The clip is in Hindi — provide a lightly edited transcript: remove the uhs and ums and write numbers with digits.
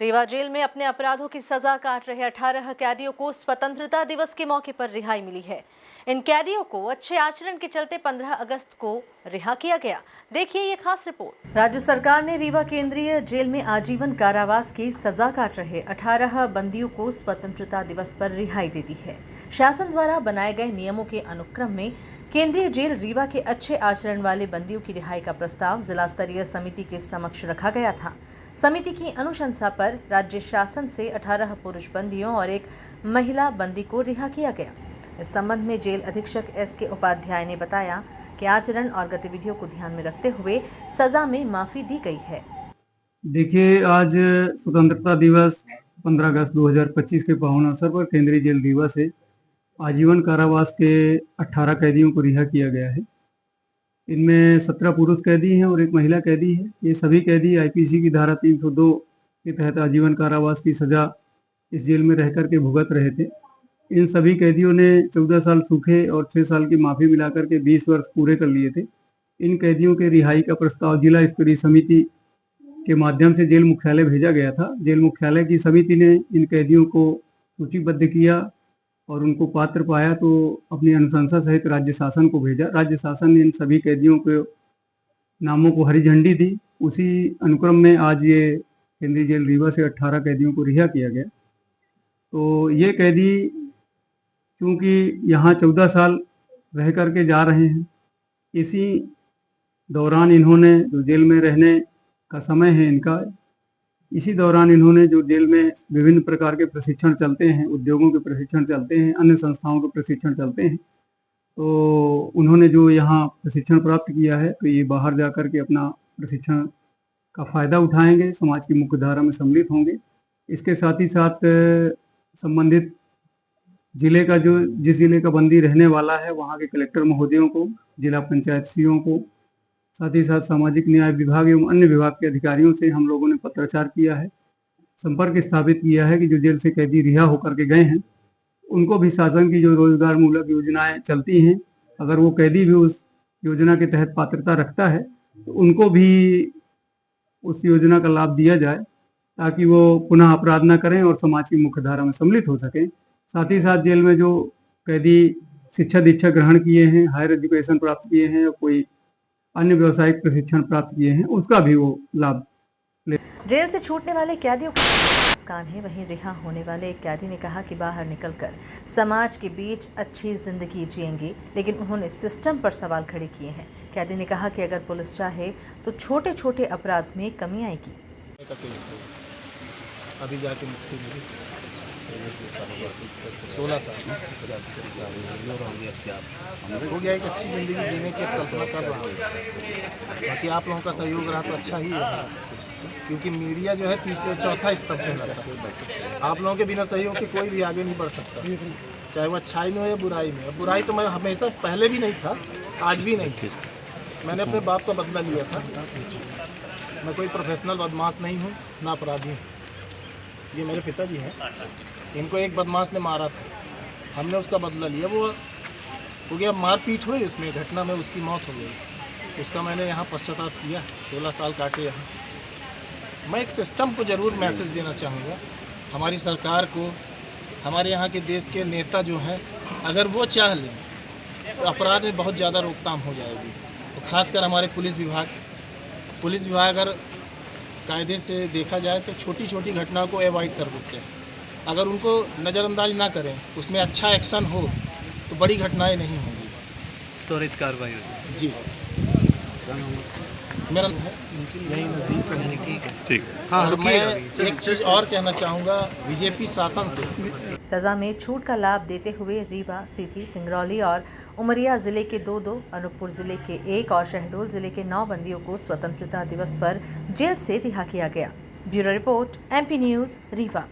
रीवा जेल में अपने अपराधों की सजा काट रहे 18 कैदियों को स्वतंत्रता दिवस के मौके पर रिहाई मिली है। इन कैदियों को अच्छे आचरण के चलते 15 अगस्त को रिहा किया गया। देखिए ये खास रिपोर्ट। राज्य सरकार ने रीवा केंद्रीय जेल में आजीवन कारावास की सजा काट रहे 18 बंदियों को स्वतंत्रता दिवस पर रिहाई दे दी है। शासन द्वारा बनाए गए नियमों के अनुक्रम में केंद्रीय जेल रीवा के अच्छे आचरण वाले बंदियों की रिहाई का प्रस्ताव जिला स्तरीय समिति के समक्ष रखा गया था। समिति की अनुशंसा पर राज्य शासन से 18 पुरुष बंदियों और एक महिला बंदी को रिहा किया गया। इस संबंध में जेल अधीक्षक S.K. उपाध्याय ने बताया कि आचरण और गतिविधियों को ध्यान में रखते हुए सजा में माफी दी गई है। देखिए, आज स्वतंत्रता दिवस 15 अगस्त 2025 के पावन अवसर पर केंद्रीय जेल रीवा से आजीवन कारावास के 18 कैदियों को रिहा किया गया है। इनमें 17 पुरुष कैदी हैं और एक महिला कैदी है। ये सभी कैदी आईपीसी की धारा 302 के तहत आजीवन कारावास की सजा इस जेल में रहकर के भुगत रहे थे। इन सभी कैदियों ने 14 साल सूखे और 6 साल की माफी मिलाकर के 20 वर्ष पूरे कर लिए थे। इन कैदियों के रिहाई का प्रस्ताव जिला स्तरीय समिति के माध्यम से जेल मुख्यालय भेजा गया था। जेल मुख्यालय की समिति ने इन कैदियों को सूचीबद्ध किया और उनको पात्र पाया तो अपनी अनुशंसा सहित राज्य शासन को भेजा। राज्य शासन ने इन सभी कैदियों के नामों को हरी झंडी दी। उसी अनुक्रम में आज ये केंद्रीय जेल रीवा से 18 कैदियों को रिहा किया गया। तो ये कैदी चूंकि यहाँ 14 साल रह करके जा रहे हैं, इसी दौरान इन्होंने जो जेल में रहने का समय है इनका, इसी दौरान इन्होंने जो जेल में विभिन्न प्रकार के प्रशिक्षण चलते हैं, उद्योगों के प्रशिक्षण चलते हैं, अन्य संस्थाओं के प्रशिक्षण चलते हैं, तो उन्होंने जो यहाँ प्रशिक्षण प्राप्त किया है तो ये बाहर जा कर के अपना प्रशिक्षण का फायदा उठाएंगे, समाज की मुख्य धारा में सम्मिलित होंगे। इसके साथ ही साथ संबंधित जिले का जिस जिले का बंदी रहने वाला है वहाँ के कलेक्टर महोदयों को, जिला पंचायत सीओ को, साथ ही साथ सामाजिक न्याय विभाग एवं अन्य विभाग के अधिकारियों से हम लोगों ने पत्राचार किया है, संपर्क स्थापित किया है कि जो जेल से कैदी रिहा होकर के गए हैं उनको भी शासन की जो रोजगार मूलक योजनाएं चलती हैं, अगर वो कैदी भी उस योजना के तहत पात्रता रखता है तो उनको भी उस योजना का लाभ दिया जाए ताकि वो पुनः अपराध न करें और समाज की मुख्य धारा में सम्मिलित हो सकें। साथ ही साथ जेल में जो कैदी शिक्षा दीक्षा ग्रहण किए हैं, हायर एजुकेशन प्राप्त किए हैं, कोई अन्य व्यावसायिक प्रशिक्षण प्राप्त किए हैं, उसका भी वो लाभ ले। जेल से छूटने वाले कैदियों को मुस्कान है। वहीं रिहा होने वाले एक कैदी ने कहा कि बाहर निकलकर समाज के बीच अच्छी जिंदगी जिएंगे, लेकिन उन्होंने सिस्टम पर सवाल खड़े किए हैं। कैदी ने कहा कि अगर पुलिस चाहे तो छोटे छोटे अपराध में कमी आएगी। अभी जाके मुक्ति मिली 16 साल हो गया। एक अच्छी ज़िंदगी जीने की कल्पना कर रहा हूँ। बाकी आप लोगों का सहयोग रहा तो अच्छा ही है सब कुछ, क्योंकि मीडिया जो है चौथा स्तंभ कहलाता है। आप लोगों के बिना सहयोग के कोई भी आगे नहीं बढ़ सकता, चाहे वो अच्छाई में हो या बुराई में। बुराई तो मैं हमेशा पहले भी नहीं था, आज भी नहीं थी। मैंने अपने बाप का बदला लिया था। मैं कोई प्रोफेशनल बदमाश नहीं हूँ, ना अपराधी हूँ। ये मेरे पिताजी हैं, इनको एक बदमाश ने मारा था, हमने उसका बदला लिया। वो हो गया, मारपीट हुई, उसमें घटना में उसकी मौत हो गई। उसका मैंने यहाँ पश्चाताप किया, 16 साल काटे यहाँ। मैं एक सिस्टम को ज़रूर मैसेज देना चाहूँगा, हमारी सरकार को, हमारे यहाँ के देश के नेता जो हैं, अगर वो चाह लें तो अपराध में बहुत ज़्यादा रोकथाम हो जाएगी। तो खासकर हमारे पुलिस विभाग अगर कायदे से देखा जाए तो छोटी छोटी घटनाओं को अवॉइड कर देते हैं। अगर उनको नज़रअंदाज ना करें, उसमें अच्छा एक्शन हो तो बड़ी घटनाएं नहीं होंगी, त्वरित कार्रवाई होगी। जी मेरा है यही नज़दीक है। ठीक। हाँ, और मैं एक चीज़ और कहना चाहूँगा बीजेपी शासन से, सजा में छूट का लाभ देते हुए रीवा, सीधी, सिंगरौली और उमरिया जिले के 2, अनूपपुर जिले के 1 और शहडोल जिले के 9 बंदियों को स्वतंत्रता दिवस पर जेल से रिहा किया गया। Bureau report, MP news, Rewa.